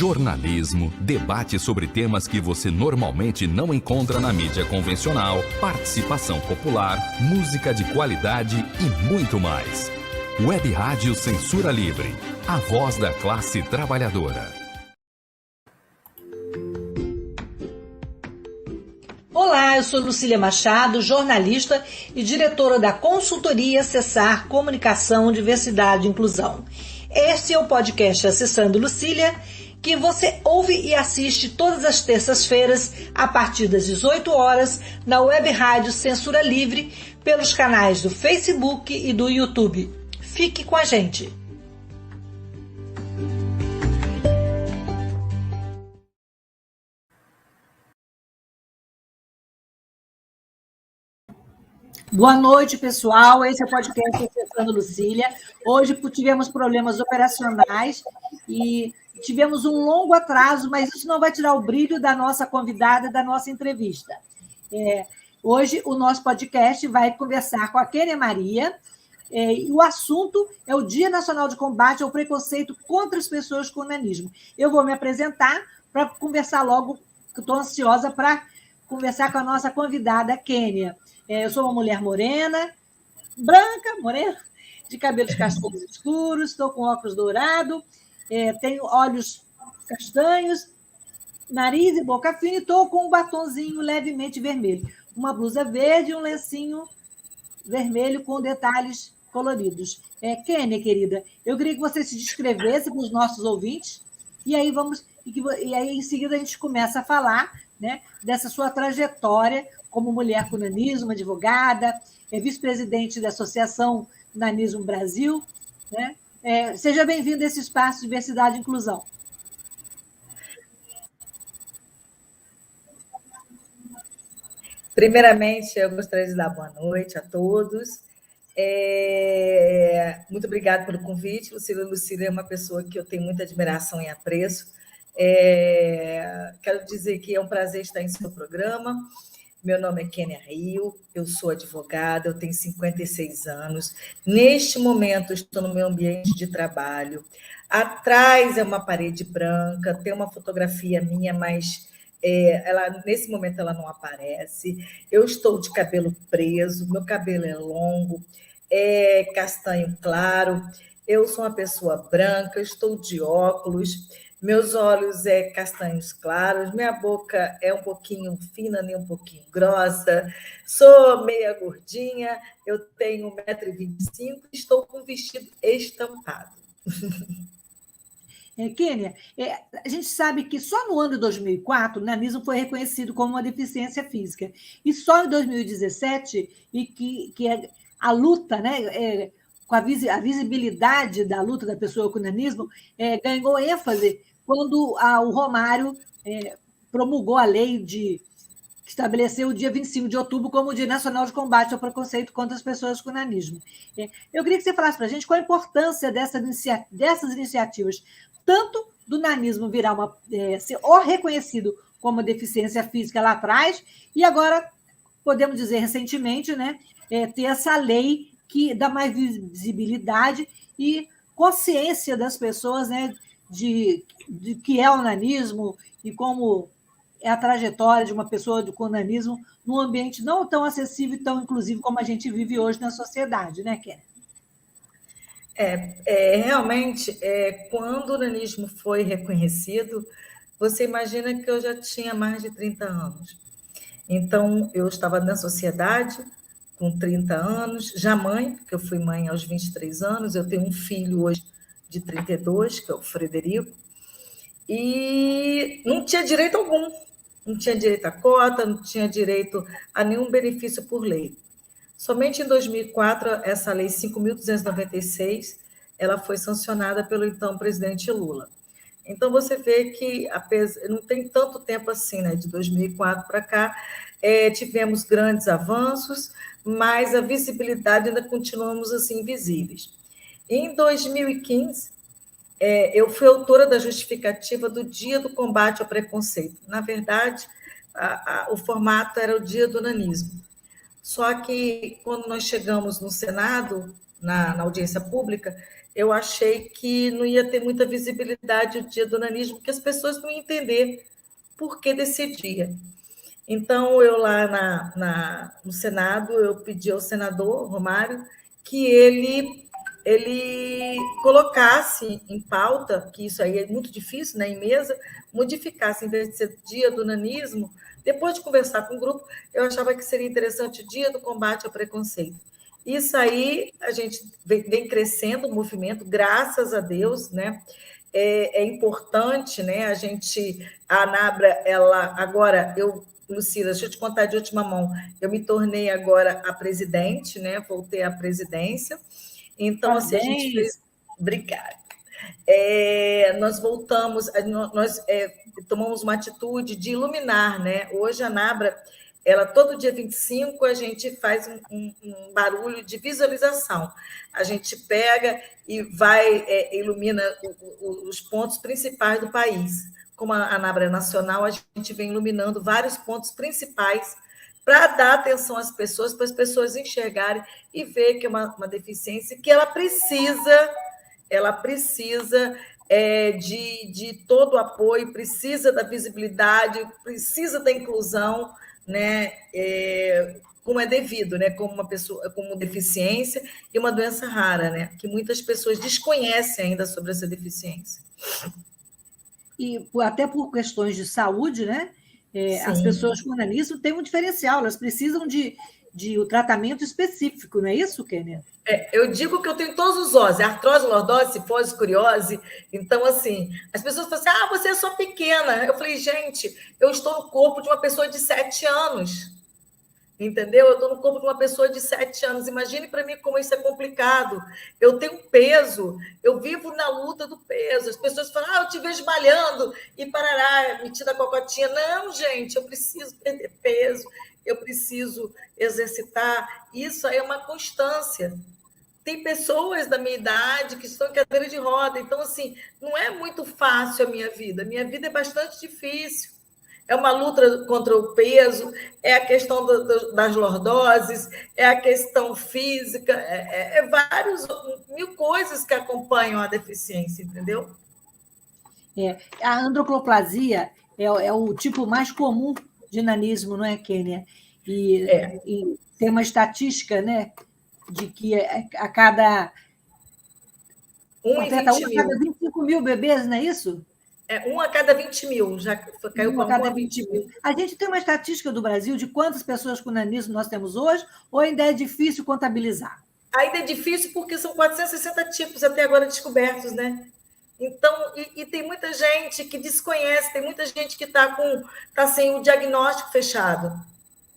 jornalismo, debate sobre temas que você normalmente não encontra na mídia convencional, participação popular, música de qualidade e muito mais. Web Rádio Censura Livre, a voz da classe trabalhadora. Olá, eu sou Lucília Machado, jornalista e diretora da consultoria Cessar Comunicação, Diversidade e Inclusão. Este é o podcast Acessando Lucília, que você ouve e assiste todas as terças-feiras, a partir das 18 horas, na Web Rádio Censura Livre, pelos canais do Facebook e do YouTube. Fique com a gente! Boa noite, pessoal. Esse é o podcast Acessando Lucília. Hoje tivemos problemas operacionais e tivemos um longo atraso, mas isso não vai tirar o brilho da nossa convidada, da nossa entrevista. Hoje, o nosso podcast vai conversar com a Kênia Maria, e o assunto é o Dia Nacional de Combate ao Preconceito contra as Pessoas com Nanismo. Eu vou me apresentar para conversar logo, que estou ansiosa para conversar com a nossa convidada, Kênia. Eu sou uma mulher morena, de cabelos castanhos escuros, estou com óculos dourados, tenho olhos castanhos, nariz e boca fina, e estou com um batonzinho levemente vermelho, uma blusa verde e um lencinho vermelho com detalhes coloridos. Kênia, querida, eu queria que você se descrevesse para os nossos ouvintes, e aí em seguida a gente começa a falar, né, dessa sua trajetória como mulher com nanismo, advogada, vice-presidente da Associação Nanismo Brasil, né? Seja bem-vindo a esse espaço de diversidade e inclusão. Primeiramente, eu gostaria de dar boa noite a todos. Muito obrigada pelo convite. Lucília é uma pessoa que eu tenho muita admiração e apreço. Quero dizer que é um prazer estar em seu programa. Meu nome é Kênia Rio, eu sou advogada, eu tenho 56 anos. Neste momento, estou no meu ambiente de trabalho. Atrás é uma parede branca, tem uma fotografia minha, mas nesse momento ela não aparece. Eu estou de cabelo preso, meu cabelo é longo, é castanho claro. Eu sou uma pessoa branca, estou de óculos. Meus olhos castanhos claros, minha boca é um pouquinho fina, nem um pouquinho grossa, sou meia gordinha, eu tenho 1,25 m e estou com um vestido estampado. Kênia, a gente sabe que só no ano de 2004 o nanismo foi reconhecido como uma deficiência física, e só em 2017 que a luta, né, com a visibilidade da luta da pessoa com nanismo ganhou ênfase quando o Romário promulgou a lei que estabeleceu o dia 25 de outubro como o Dia Nacional de Combate ao Preconceito contra as Pessoas com Nanismo. Eu queria que você falasse para a gente qual a importância dessas iniciativas, tanto do nanismo virar ser reconhecido como deficiência física lá atrás, e agora, podemos dizer recentemente, né, ter essa lei que dá mais visibilidade e consciência das pessoas, né, de que é o nanismo e como é a trajetória de uma pessoa com nanismo num ambiente não tão acessível e tão inclusivo como a gente vive hoje na sociedade, né, Kênia? Realmente, quando o nanismo foi reconhecido, você imagina que eu já tinha mais de 30 anos. Então, eu estava na sociedade com 30 anos, já mãe, porque eu fui mãe aos 23 anos, eu tenho um filho hoje de 32, que é o Frederico, e não tinha direito algum, não tinha direito à cota, não tinha direito a nenhum benefício por lei. Somente em 2004, essa lei 5.296, ela foi sancionada pelo então presidente Lula. Então, você vê que não tem tanto tempo assim, né? De 2004 para cá, tivemos grandes avanços, mas a visibilidade ainda continuamos assim invisíveis. Em 2015, eu fui autora da justificativa do Dia do Combate ao Preconceito. Na verdade, o formato era o Dia do Nanismo. Só que, quando nós chegamos no Senado, na audiência pública, eu achei que não ia ter muita visibilidade o dia do nanismo, porque as pessoas não iam entender por que desse dia. Então, eu lá no Senado, eu pedi ao senador Romário que ele colocasse em pauta, que isso aí é muito difícil, né, em mesa, modificasse, em vez de ser dia do nanismo, depois de conversar com o grupo, eu achava que seria interessante o dia do combate ao preconceito. Isso aí, a gente vem crescendo o movimento, graças a Deus, né? É importante, né? A Anabra, ela agora, Lucila, deixa eu te contar de última mão, eu me tornei agora a presidente, né? Voltei à presidência. Então, assim, a gente fez. Obrigada. Nós voltamos, nós tomamos uma atitude de iluminar, né? Hoje a Anabra, ela todo dia 25 a gente faz um barulho de visualização. A gente pega e vai ilumina os pontos principais do país. Como a Anabra é nacional, a gente vem iluminando vários pontos principais para dar atenção às pessoas, para as pessoas enxergarem e ver que é uma deficiência, que ela precisa de todo o apoio, precisa da visibilidade, precisa da inclusão, né? Como é devido, né? Como uma pessoa, como deficiência e uma doença rara, né? Que muitas pessoas desconhecem ainda sobre essa deficiência. E até por questões de saúde, né? As pessoas com nanismo têm um diferencial, elas precisam de um tratamento específico, não é isso, Kênia? Eu digo que eu tenho todos os ossos, artrose, lordose, cifose, curiose. Então, assim, as pessoas falam assim, você é só pequena. Eu falei, gente, eu estou no corpo de uma pessoa de 7 anos. Entendeu? Eu estou no corpo de uma pessoa de 7 anos. Imagine para mim como isso é complicado. Eu tenho peso, eu vivo na luta do peso. As pessoas falam, eu te vejo malhando e parará, metida a cocotinha. Não, gente, eu preciso perder peso, eu preciso exercitar. Isso aí é uma constância. Tem pessoas da minha idade que estão em cadeira de roda. Então, assim, não é muito fácil a minha vida. Minha vida é bastante difícil. É uma luta contra o peso, é a questão das lordoses, é a questão física, vários mil coisas que acompanham a deficiência, entendeu? A androplasia é o tipo mais comum de nanismo, não é, Kênia? E tem uma estatística, né, de que a cada 1 em 20 mil. 25 mil bebês, não é isso? 1 a cada 20 mil, já caiu para 1 a cada 20 mil. A gente tem uma estatística do Brasil de quantas pessoas com nanismo nós temos hoje, ou ainda é difícil contabilizar? Ainda é difícil porque são 460 tipos até agora descobertos, né? Então, e tem muita gente que desconhece, tem muita gente que está sem o diagnóstico fechado,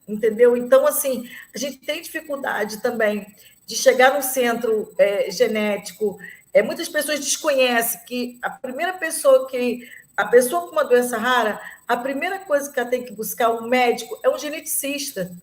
entendeu? Então, assim, a gente tem dificuldade também de chegar no centro genético. Muitas pessoas desconhecem que a pessoa com uma doença rara, a primeira coisa que ela tem que buscar, o médico, é um geneticista.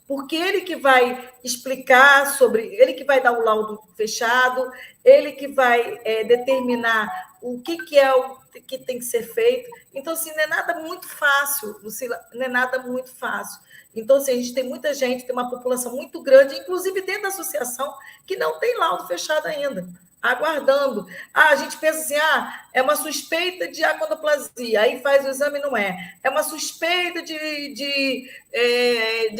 Porque ele que vai explicar ele que vai dar o laudo fechado, ele que vai determinar o que é o que tem que ser feito. Então, assim, não é nada muito fácil, Lucila, não é nada muito fácil. Então, assim, a gente tem muita gente, tem uma população muito grande, inclusive dentro da associação, que não tem laudo fechado ainda, aguardando. A gente pensa assim, é uma suspeita de achondroplasia, aí faz o exame, não é. É uma suspeita de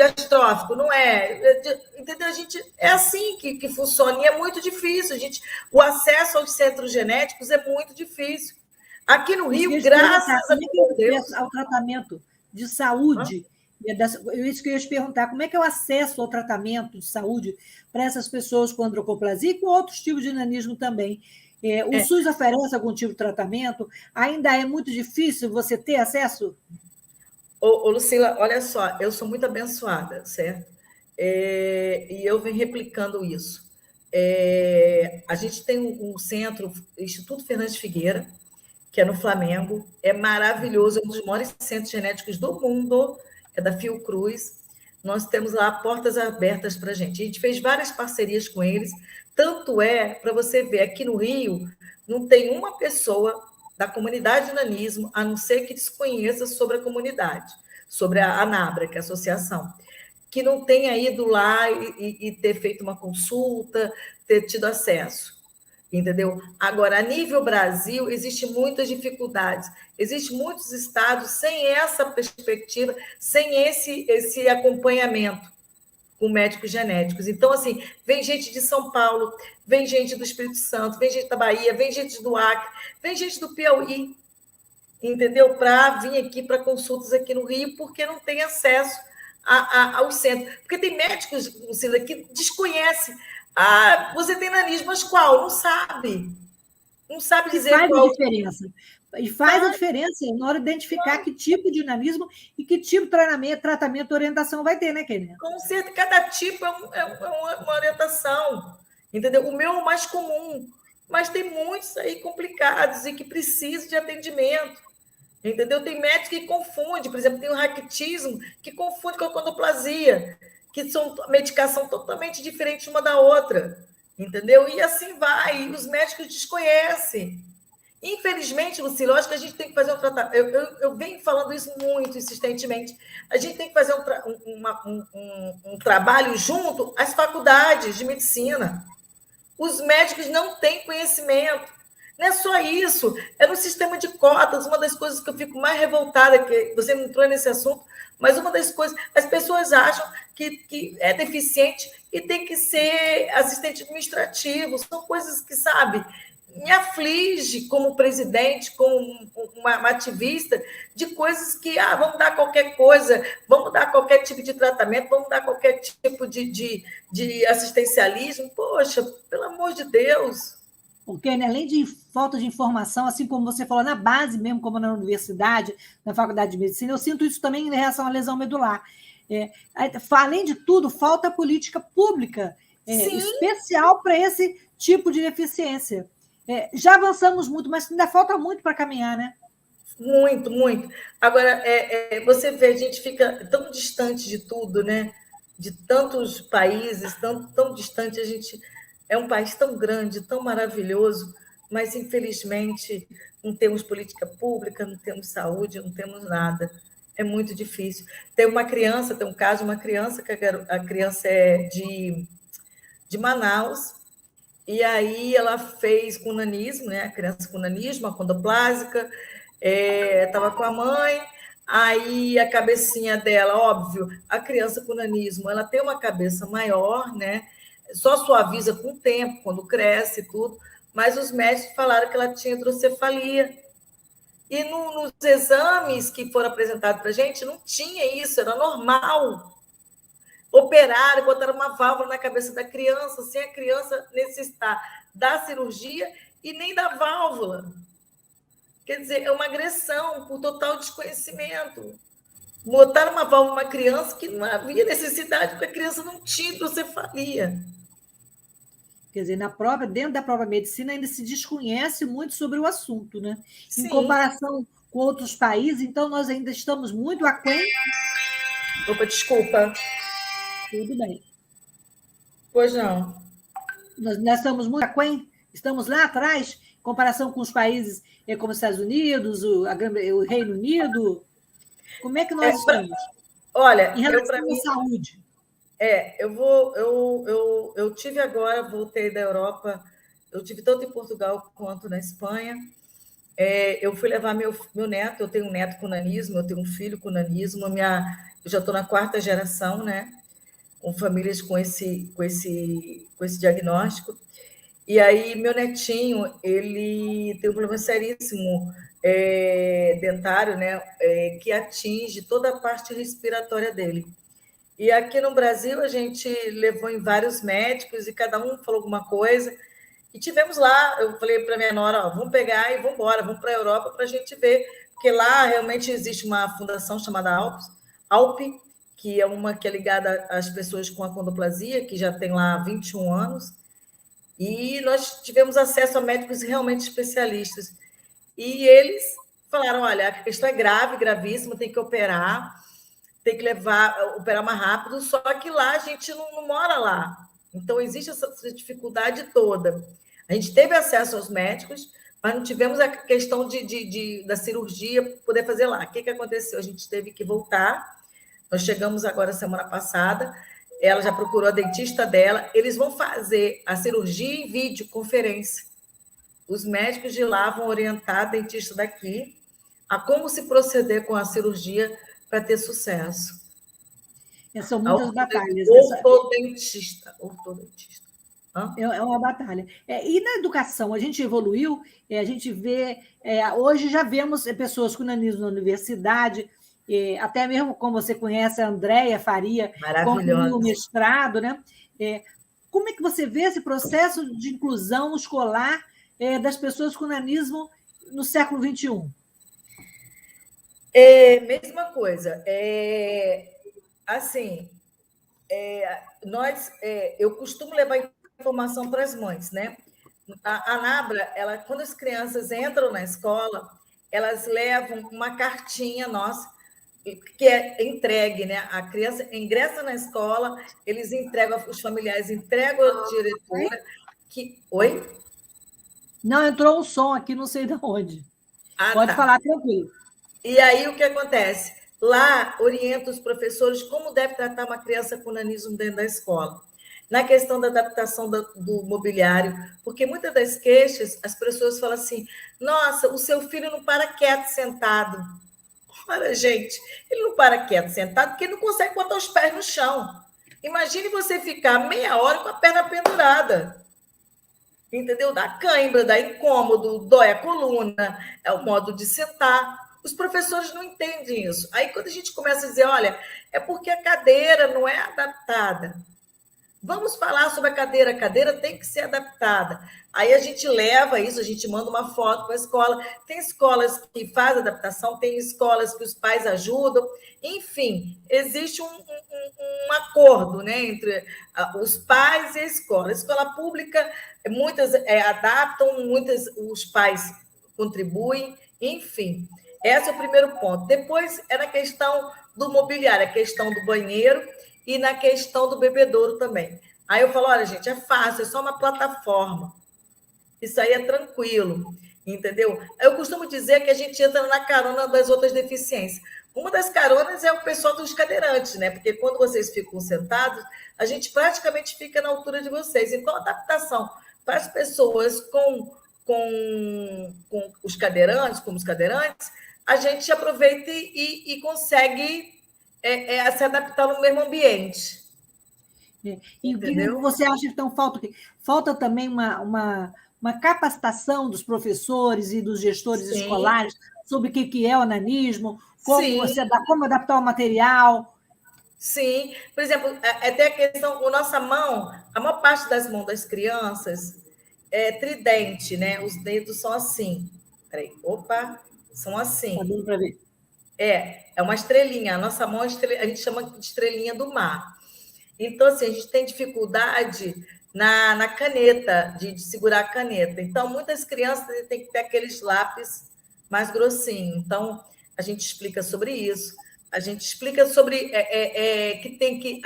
astrófico, não é. Entendeu? É assim que funciona, e é muito difícil. O acesso aos centros genéticos é muito difícil. Aqui no Rio, graças a Deus... Ao tratamento de saúde... Isso que eu ia te perguntar, como é que é o acesso ao tratamento de saúde para essas pessoas com androplasia e com outros tipos de nanismo também? O SUS oferece algum tipo de tratamento? Ainda é muito difícil você ter acesso? Lucila, olha só, eu sou muito abençoada, certo? E eu venho replicando isso. A gente tem um centro, Instituto Fernandes Figueira, que é no Flamengo, é maravilhoso, é um dos maiores centros genéticos do mundo, é da Fiocruz. Nós temos lá portas abertas para a gente. A gente fez várias parcerias com eles, tanto para você ver, aqui no Rio, não tem uma pessoa da comunidade de nanismo, a não ser que desconheça sobre a comunidade, sobre a ANABRA, que é a associação, que não tenha ido lá e ter feito uma consulta, ter tido acesso. entendeu? Agora, a nível Brasil, existem muitas dificuldades. Existem muitos estados sem essa perspectiva, sem esse acompanhamento com médicos genéticos. Então, assim, vem gente de São Paulo, vem gente do Espírito Santo, vem gente da Bahia, vem gente do Acre, vem gente do Piauí, entendeu? Para vir aqui para consultas aqui no Rio, porque não tem acesso ao centro. Porque tem médicos, Lucila, que desconhecem. Ah, você tem nanismo, mas qual? Não sabe. Não sabe dizer faz qual. A diferença. E faz a diferença na hora de identificar que tipo de nanismo e que tipo de tratamento, orientação vai ter, né, Kênia? Com certeza, cada tipo é uma orientação, entendeu? O meu é o mais comum, mas tem muitos aí complicados e que precisam de atendimento, entendeu? Tem médico que confunde, por exemplo, tem o raquitismo que confunde com a condoplasia, que são medicação totalmente diferente uma da outra, entendeu? E assim vai, os médicos desconhecem. Infelizmente, Lucila, eu acho que a gente tem que fazer um tratamento. Eu venho falando isso muito insistentemente. A gente tem que fazer um trabalho junto às faculdades de medicina. Os médicos não têm conhecimento. Não é só isso, é no sistema de cotas. Uma das coisas que eu fico mais revoltada, que você não entrou nesse assunto, mas uma das coisas, as pessoas acham que é deficiente e tem que ser assistente administrativo. São coisas que, sabe, me aflige como presidente, como uma ativista, de coisas que, vamos dar qualquer coisa, vamos dar qualquer tipo de tratamento, vamos dar qualquer tipo de assistencialismo. Poxa, pelo amor de Deus. Porque, né, além de falta de informação, assim como você falou, na base mesmo, como na universidade, na faculdade de medicina, eu sinto isso também em relação à lesão medular. Além de tudo, falta política pública especial para esse tipo de deficiência. Já avançamos muito, mas ainda falta muito para caminhar, né? Muito, muito. Agora, você vê, a gente fica tão distante de tudo, né? De tantos países, tão distante. A gente é um país tão grande, tão maravilhoso, mas, infelizmente, não temos política pública, não temos saúde, não temos nada. É muito difícil. Tem um caso de uma criança, que a criança é de Manaus, e aí ela fez com nanismo, né? A criança com nanismo, a condoplásica, estava com a mãe, aí a cabecinha dela, óbvio, a criança com nanismo, ela tem uma cabeça maior, né? Só suaviza com o tempo, quando cresce e tudo, mas os médicos falaram que ela tinha hidrocefalia. E nos exames que foram apresentados para a gente, não tinha isso, era normal. Operaram, botaram uma válvula na cabeça da criança, sem a criança necessitar da cirurgia e nem da válvula. Quer dizer, é uma agressão por total desconhecimento. Botaram uma válvula numa criança que não havia necessidade, porque a criança não tinha hidrocefalia. Quer dizer, dentro da própria medicina ainda se desconhece muito sobre o assunto, né? Sim. Em comparação com outros países, então nós ainda estamos muito aquém. Opa, desculpa. Tudo bem. Pois não. Nós estamos muito aquém, estamos lá atrás, em comparação com os países como os Estados Unidos, o Reino Unido. Como é que nós estamos? Olha, em relação à saúde. Eu tive agora, voltei da Europa, eu tive tanto em Portugal quanto na Espanha. Eu fui levar meu neto, eu tenho um neto com nanismo, eu tenho um filho com nanismo, eu já estou na 4ª geração, né? Com famílias com esse diagnóstico. E aí, meu netinho, ele tem um problema seríssimo dentário, né? Que atinge toda a parte respiratória dele. E aqui no Brasil, a gente levou em vários médicos e cada um falou alguma coisa. E tivemos lá, eu falei para minha nora, vamos pegar e vamos embora, vamos para a Europa para a gente ver, porque lá realmente existe uma fundação chamada ALP, que é uma que é ligada às pessoas com achondroplasia, que já tem lá 21 anos, e nós tivemos acesso a médicos realmente especialistas. E eles falaram, olha, a questão é grave, gravíssima, tem que operar, tem que operar mais rápido, só que lá a gente não mora lá. Então, existe essa dificuldade toda. A gente teve acesso aos médicos, mas não tivemos a questão da cirurgia poder fazer lá. O que aconteceu? A gente teve que voltar. Nós chegamos agora semana passada, ela já procurou a dentista dela, eles vão fazer a cirurgia em videoconferência. Os médicos de lá vão orientar a dentista daqui a como se proceder com a cirurgia para ter sucesso. São muitas batalhas. Ortodontista. É uma batalha. E na educação, a gente evoluiu, a gente vê, hoje já vemos pessoas com nanismo na universidade, até mesmo como você conhece, a Andréia Faria, concluiu o mestrado, né? Como é que você vê esse processo de inclusão escolar das pessoas com nanismo no século XXI? Mesma coisa. Assim, eu costumo levar informação para as mães, né? A Nabra, quando as crianças entram na escola, elas levam uma cartinha nossa, que é entregue, né? A criança ingressa na escola, eles entregam, os familiares entregam a diretora. Oi? Não, entrou um som aqui, não sei de onde. Pode falar tranquilo. E aí, o que acontece? Lá, orienta os professores como deve tratar uma criança com nanismo dentro da escola. Na questão da adaptação do mobiliário, porque muitas das queixas, as pessoas falam assim, nossa, o seu filho não para quieto sentado. Ora, gente, ele não para quieto sentado porque ele não consegue botar os pés no chão. Imagine você ficar meia hora com a perna pendurada. Entendeu? Dá cãibra, dá incômodo, dói a coluna, é o modo de sentar. Os professores não entendem isso. Aí, quando a gente começa a dizer, olha, é porque a cadeira não é adaptada. Vamos falar sobre a cadeira tem que ser adaptada. Aí a gente leva isso, a gente manda uma foto para a escola. Tem escolas que fazem adaptação, tem escolas que os pais ajudam. Enfim, existe um acordo, né, entre os pais e a escola. A escola pública, muitas adaptam, muitas os pais contribuem, enfim. Esse é o primeiro ponto. Depois é na questão do mobiliário, a questão do banheiro e na questão do bebedouro também. Aí eu falo, olha, gente, é fácil, é só uma plataforma. Isso aí é tranquilo, entendeu? Eu costumo dizer que a gente entra na carona das outras deficiências. Uma das caronas é o pessoal dos cadeirantes, né? Porque quando vocês ficam sentados, a gente praticamente fica na altura de vocês. Então, a adaptação para as pessoas com os cadeirantes, como os cadeirantes, a gente aproveita e consegue se adaptar no mesmo ambiente. E o que você acha que então falta também uma capacitação dos professores e dos gestores escolares sobre o que é o nanismo, como adaptar o material? Sim, por exemplo, até a questão, a nossa mão, a maior parte das mãos das crianças é tridente, né? Os dedos são assim. Peraí, são assim. Tá dando para ver? É uma estrelinha. A nossa mão, a gente chama de estrelinha do mar. Então, assim, a gente tem dificuldade na caneta, de segurar a caneta. Então, muitas crianças têm que ter aqueles lápis mais grossinhos. Então, a gente explica sobre isso. A gente explica sobre que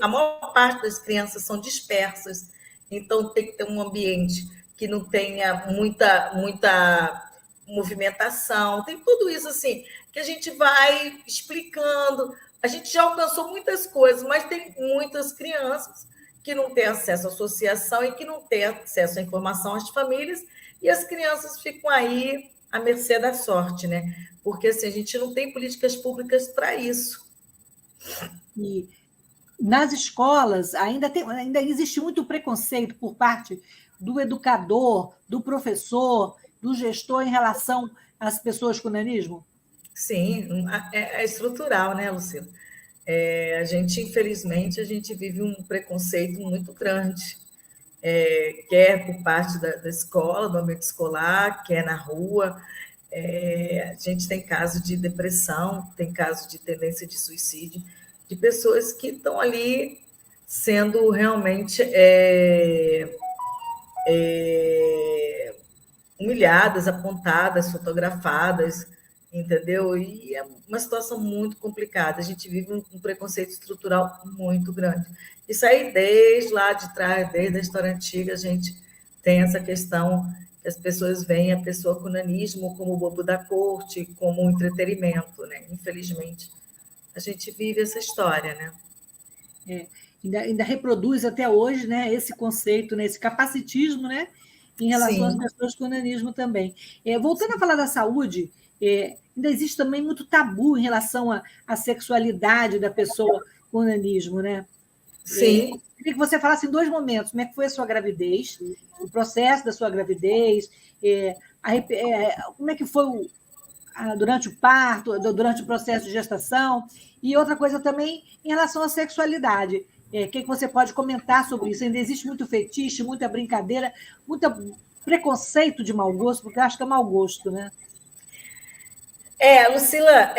a maior parte das crianças são dispersas. Então, tem que ter um ambiente que não tenha muita movimentação. Tem tudo isso, assim, que a gente vai explicando. A gente já alcançou muitas coisas, mas tem muitas crianças que não têm acesso à associação e que não têm acesso à informação às famílias, e as crianças ficam aí à mercê da sorte, né? Porque assim, a gente não tem políticas públicas para isso. E nas escolas ainda existe muito preconceito por parte do educador, do professor, do gestor em relação às pessoas com nanismo? Sim, é estrutural, né, Luciana? Infelizmente, a gente vive um preconceito muito grande, quer por parte da escola, do ambiente escolar, quer na rua. A gente tem caso de depressão, tem caso de tendência de suicídio, de pessoas que estão ali sendo realmente humilhadas, apontadas, fotografadas, entendeu? E é uma situação muito complicada. A gente vive um preconceito estrutural muito grande. Isso aí, desde lá de trás, desde a história antiga, a gente tem essa questão que as pessoas veem a pessoa com nanismo como o bobo da corte, como um entretenimento, né? Infelizmente, a gente vive essa história, né? Ainda reproduz até hoje, né, esse conceito, né, esse capacitismo, né, em relação às Sim. pessoas com nanismo também. Voltando a falar da saúde, ainda existe também muito tabu em relação à sexualidade da pessoa com nanismo, né? Sim. Queria que você falasse em 2 momentos, como é que foi a sua gravidez, o processo da sua gravidez, como é que foi durante o parto, durante o processo de gestação, e outra coisa também em relação à sexualidade. O que você pode comentar sobre isso? Ainda existe muito fetiche, muita brincadeira, muito preconceito de mau gosto, porque eu acho que é mau gosto, né? Lucila,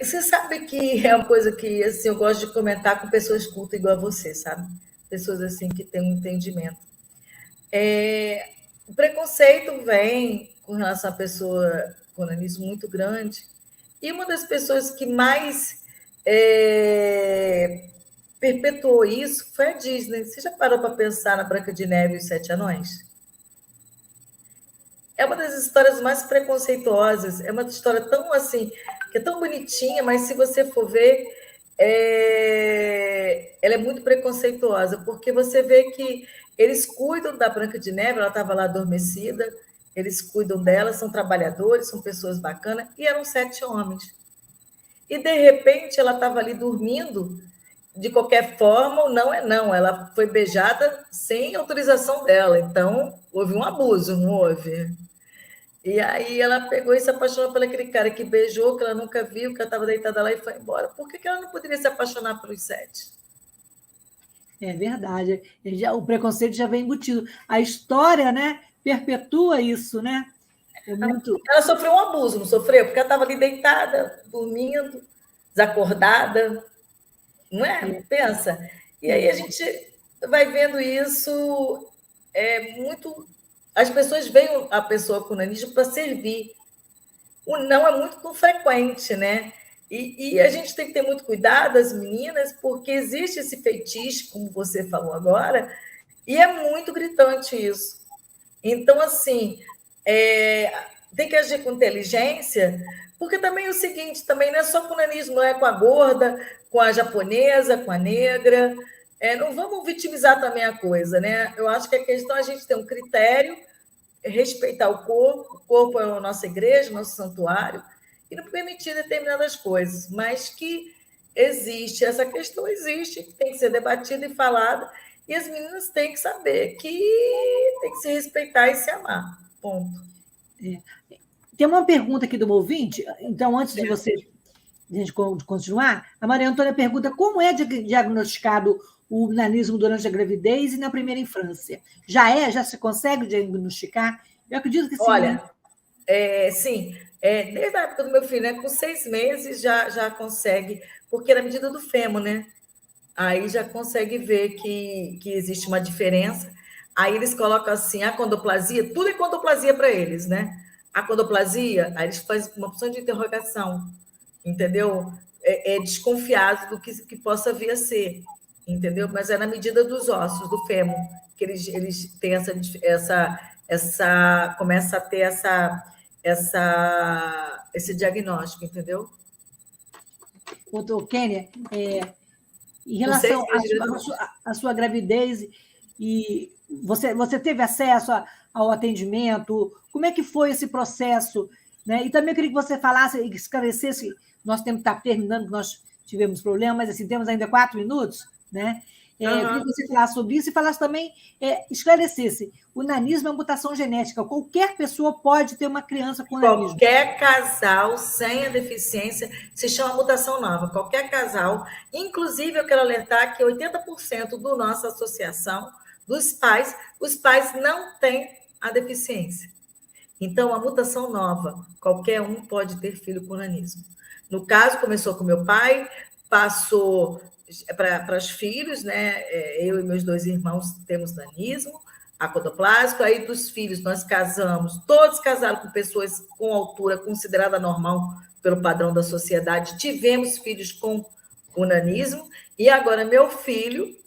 você sabe que é uma coisa que assim, eu gosto de comentar com pessoas cultas igual a você, sabe? Pessoas assim que têm um entendimento. O preconceito vem com relação à pessoa com nanismo muito grande, e uma das pessoas que mais perpetuou isso foi a Disney. Você já parou para pensar na Branca de Neve e os Sete Anões? É uma das histórias mais preconceituosas, é uma história tão assim, que é tão bonitinha, mas se você for ver, ela é muito preconceituosa, porque você vê que eles cuidam da Branca de Neve, ela estava lá adormecida, eles cuidam dela, são trabalhadores, são pessoas bacanas, e eram 7 homens. E, de repente, ela estava ali dormindo, de qualquer forma, ou não é não, ela foi beijada sem autorização dela, então houve um abuso, não houve? E aí ela pegou e se apaixonou por aquele cara que beijou, que ela nunca viu, que ela estava deitada lá e foi embora. Por que ela não poderia se apaixonar pelos 7? É verdade. O preconceito já vem embutido. A história, né, perpetua isso, né? É muito. Ela sofreu um abuso, não sofreu? Porque ela estava ali deitada, dormindo, desacordada, não é? Pensa. E aí a gente vai vendo isso muito. As pessoas veem a pessoa com nanismo para servir. O não é muito frequente, né? E a gente tem que ter muito cuidado, as meninas, porque existe esse feitiço, como você falou agora, e é muito gritante isso. Então, assim, tem que agir com inteligência, porque também é o seguinte, também não é só com o nanismo, não é com a gorda, com a japonesa, com a negra. Não vamos vitimizar também a coisa, né? Eu acho que a questão é a gente ter um critério, respeitar o corpo é a nossa igreja, nosso santuário, e não permitir determinadas coisas, mas que existe, essa questão existe, que tem que ser debatida e falada, e as meninas têm que saber que tem que se respeitar e se amar, ponto. Tem uma pergunta aqui do ouvinte, então, antes de a gente continuar, a Maria Antônia pergunta como é diagnosticado o nanismo durante a gravidez e na primeira infância. Já se consegue diagnosticar? Eu acredito que sim. Olha, sim, desde a época do meu filho, né, com 6 meses já consegue, porque na medida do fêmur, né? Aí já consegue ver que existe uma diferença. Aí eles colocam assim, a condoplasia, tudo é condoplasia para eles, né? A condoplasia, aí eles fazem uma opção de interrogação, entendeu? Desconfiado do que possa vir a ser, entendeu? Mas é na medida dos ossos, do fêmur, que eles têm começa a ter esse diagnóstico, entendeu? Doutor Kênia, em relação à sua gravidez, e você teve acesso ao atendimento? Como é que foi esse processo? Né? E também eu queria que você falasse e esclarecesse, nosso tempo está terminando, nós tivemos problemas, mas assim, temos ainda 4 minutos, né? Eu queria que você falasse sobre isso e falasse também, esclarecesse, o nanismo é uma mutação genética, qualquer pessoa pode ter uma criança com nanismo. Qualquer casal sem a deficiência se chama mutação nova, qualquer casal, inclusive eu quero alertar que 80% da nossa associação, dos pais, os pais não têm a deficiência. Então, a mutação nova, qualquer um pode ter filho com nanismo. No caso, começou com meu pai, passou para os filhos, né? Eu e meus 2 irmãos temos nanismo, acondroplásico, aí dos filhos nós casamos, todos casaram com pessoas com altura considerada normal pelo padrão da sociedade, tivemos filhos com o nanismo, e agora meu filho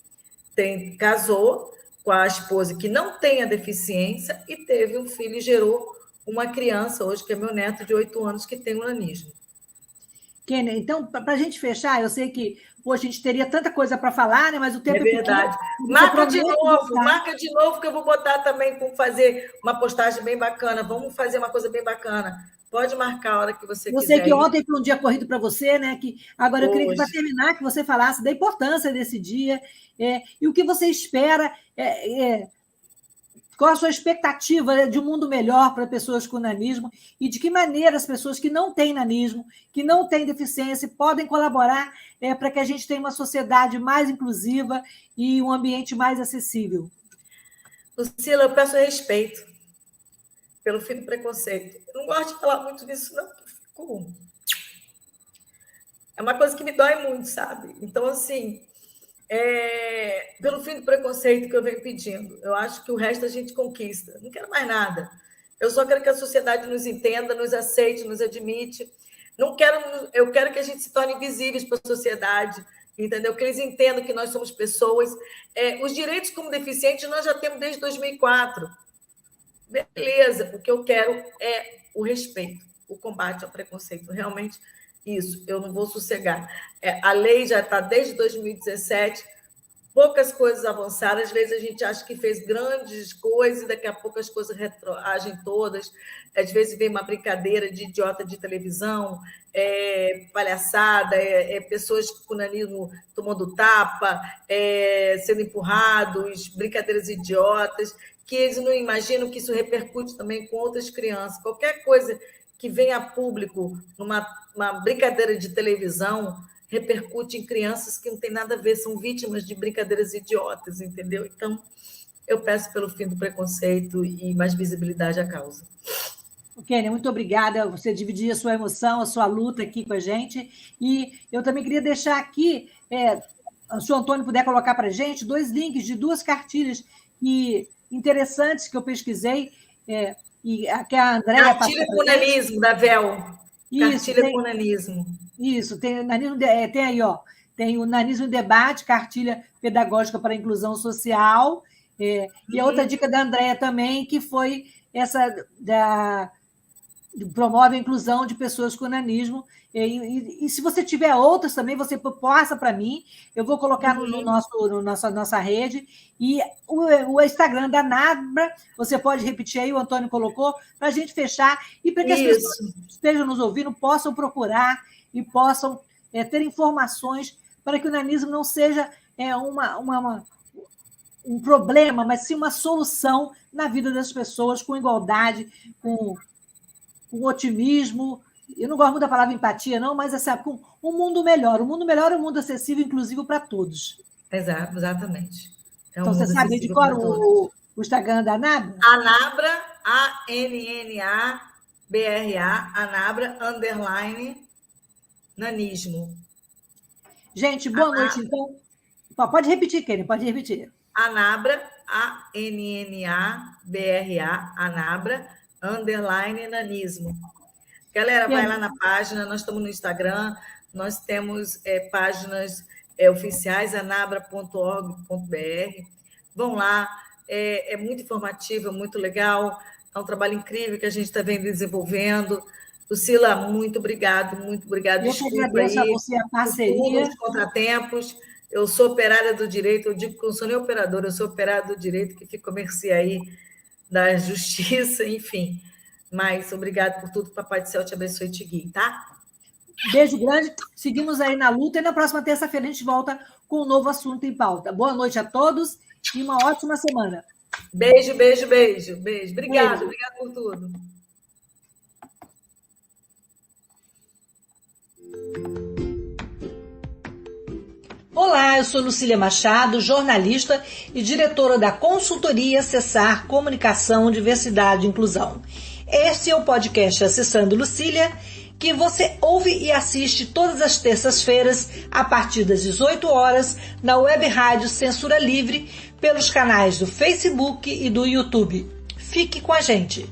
casou com a esposa que não tem a deficiência e teve um filho e gerou uma criança hoje, que é meu neto de 8 anos, que tem o nanismo. Kênia, então, para a gente fechar, eu sei que a gente teria tanta coisa para falar, né? Mas o tempo é verdade. Marca de novo, que eu vou botar também para fazer uma postagem bem bacana. Vamos fazer uma coisa bem bacana. Pode marcar a hora que você quiser. Eu sei que ontem foi um dia corrido para você, né? Agora eu queria que, para terminar, que você falasse da importância desse dia e o que você espera. Qual a sua expectativa de um mundo melhor para pessoas com nanismo e de que maneira as pessoas que não têm nanismo, que não têm deficiência, podem colaborar para que a gente tenha uma sociedade mais inclusiva e um ambiente mais acessível? Lucila, eu peço respeito pelo fim do preconceito. Eu não gosto de falar muito disso, não, porque é uma coisa que me dói muito, sabe? Então, assim... pelo fim do preconceito que eu venho pedindo. Eu acho que o resto a gente conquista. Não quero mais nada. Eu só quero que a sociedade nos entenda, nos aceite, nos admite. Eu quero que a gente se torne visíveis para a sociedade, entendeu? Que eles entendam que nós somos pessoas. Os direitos como deficientes nós já temos desde 2004. Beleza. O que eu quero é o respeito, o combate ao preconceito. Realmente, isso, eu não vou sossegar. A lei já está desde 2017, poucas coisas avançaram. Às vezes a gente acha que fez grandes coisas, daqui a pouco as coisas retroagem todas. Às vezes vem uma brincadeira de idiota de televisão, palhaçada, pessoas com nanismo tomando tapa, sendo empurrados, brincadeiras idiotas, que eles não imaginam que isso repercute também com outras crianças. Qualquer coisa que venha a público numa brincadeira de televisão repercute em crianças que não tem nada a ver, são vítimas de brincadeiras idiotas, entendeu? Então, eu peço pelo fim do preconceito e mais visibilidade à causa. Kênia, muito obrigada. Você dividir a sua emoção, a sua luta aqui com a gente. E eu também queria deixar aqui, se o Antônio puder colocar para a gente, 2 links de 2 cartilhas interessantes que eu pesquisei, e que a Andréia... Cartilha com nanismo, da VEL. Cartilha com nanismo. Isso, tem aí, ó, tem o Nanismo em Debate, cartilha pedagógica para a inclusão social, e a outra dica da Andréia também, que foi essa promove a inclusão de pessoas com nanismo. E se você tiver outras também, você passa para mim, eu vou colocar no nossa rede. E o Instagram da NABRA, você pode repetir aí, o Antônio colocou, para a gente fechar, e para que as pessoas que estejam nos ouvindo possam procurar e possam ter informações para que o nanismo não seja um problema, mas sim uma solução na vida das pessoas, com igualdade, com otimismo. Eu não gosto muito da palavra empatia, não, mas com um mundo melhor. O mundo melhor é um mundo acessível e inclusivo para todos. Exatamente. Então, você sabe de qual o Instagram da Anabra? Anabra, ANNABRA, Anabra, _ nanismo. Gente, boa noite, então. Pode repetir, Kênia, pode repetir. Anabra, ANNABRA, Anabra, _ nanismo. Galera, vai lá na página, nós estamos no Instagram, nós temos páginas oficiais, anabra.org.br. Vão lá, é muito informativo, é muito legal, é um trabalho incrível que a gente está vendo desenvolvendo. Lucila, muito obrigado, muito obrigado. Eu que agradeço a você a parceria. Os contratempos. Eu sou operária do direito, eu digo que eu não sou nem operadora, eu sou operária do direito, que fica à mercê aí da justiça, enfim. Mas obrigado por tudo, Papai do Céu te abençoe e te guie, tá? Beijo grande, seguimos aí na luta, e na próxima terça-feira a gente volta com um novo assunto em pauta. Boa noite a todos e uma ótima semana. Beijo, beijo, beijo, beijo. Obrigada por tudo. Olá, eu sou Lucília Machado, jornalista e diretora da consultoria Acessar Comunicação, Diversidade e Inclusão. Este é o podcast Acessando Lucília, que você ouve e assiste todas as terças-feiras, a partir das 18 horas, na Web Rádio Censura Livre, pelos canais do Facebook e do YouTube. Fique com a gente!